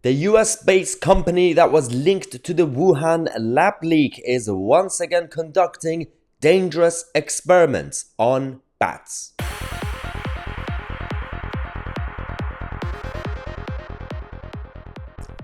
The US-based company that was linked to the Wuhan lab leak is once again conducting dangerous experiments on bats.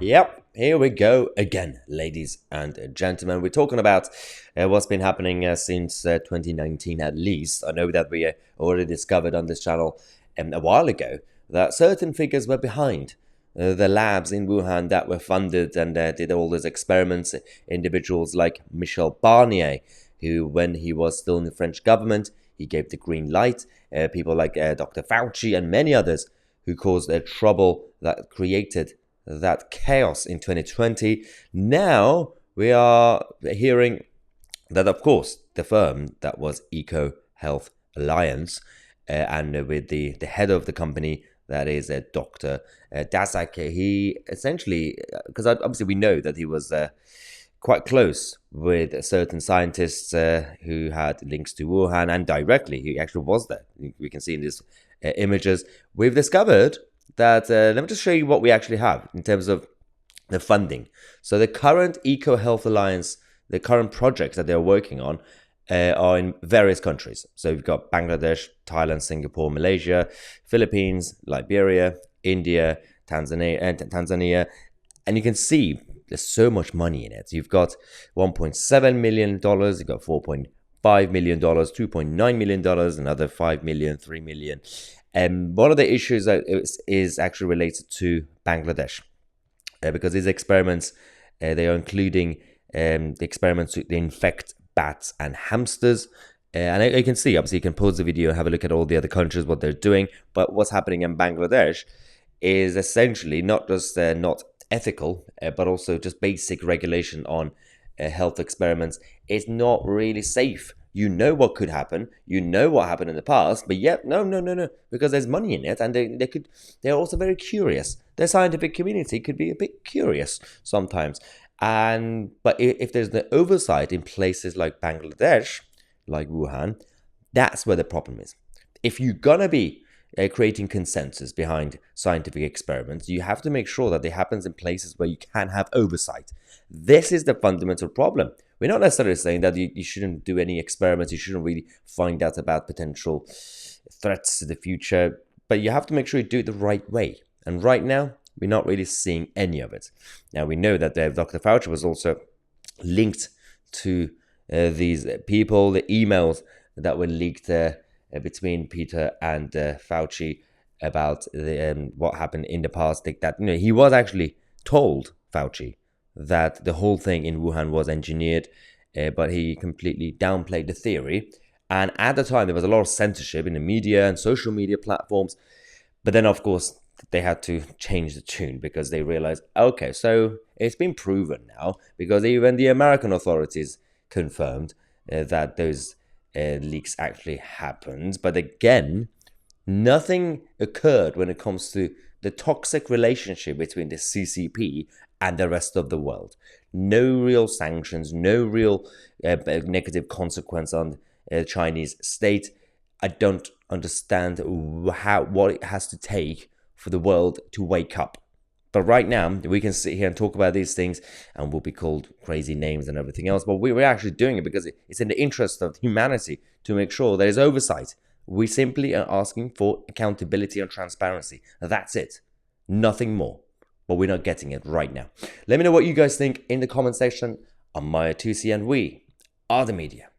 Yep, here we go again, ladies and gentlemen. We're talking about what's been happening since 2019 at least. I know that we already discovered on this channel a while ago that certain figures were behind the labs in Wuhan that were funded and did all those experiments. Individuals like Michel Barnier, who when he was still in the French government, he gave the green light. People like Dr. Fauci and many others who caused trouble that created that chaos in 2020. Now we are hearing that, of course, the firm that was Eco Health Alliance and with the head of the company, that is Dr. Daszak, he essentially, because obviously we know that he was quite close with certain scientists who had links to Wuhan, and directly he actually was there. We can see in these images. We've discovered that, let me just show you what we actually have in terms of the funding. So the current Eco Health Alliance, the current projects that they're working on are in various countries. So we've got Bangladesh, Thailand, Singapore, Malaysia, Philippines, Liberia, India, Tanzania. And you can see there's so much money in it. You've got $1.7 million, you've got $4.5 million, $2.9 million, another $5 million, $3 million. One of the issues that is actually related to Bangladesh, because these experiments, they are including the experiments to infect bats and hamsters. And you can see, obviously, you can pause the video and have a look at all the other countries, what they're doing. But what's happening in Bangladesh is essentially not just not ethical, but also just basic regulation on health experiments. It's not really safe. You know what could happen. You know what happened in the past, but yet, no, because there's money in it, and they're also very curious. The scientific community could be a bit curious sometimes, but if there's the oversight in places like Bangladesh, like Wuhan, that's where the problem is. If you're gonna be creating consensus behind scientific experiments, you have to make sure that it happens in places where you can have oversight. This is the fundamental problem. We're not necessarily saying that you shouldn't do any experiments, you shouldn't really find out about potential threats to the future, but you have to make sure you do it the right way. And right now, we're not really seeing any of it. Now, we know that Dr. Fauci was also linked to these people, the emails that were leaked between Peter and Fauci about what happened in the past. That he was actually told, Fauci, that the whole thing in Wuhan was engineered, but he completely downplayed the theory. And at the time, there was a lot of censorship in the media and social media platforms. But then, of course, they had to change the tune because they realized, okay, so it's been proven now, because even the American authorities confirmed that those leaks actually happened. But again, nothing occurred when it comes to the toxic relationship between the CCP and the rest of the world. No real sanctions, no real negative consequence on the Chinese state. I don't understand what it has to take for the world to wake up. But right now, we can sit here and talk about these things and we'll be called crazy names and everything else. But we're actually doing it because it's in the interest of humanity to make sure there is oversight. We simply are asking for accountability and transparency. That's it. Nothing more. But we're not getting it right now. Let me know what you guys think in the comment section. I'm Mahyar, Tousi, and we are the media.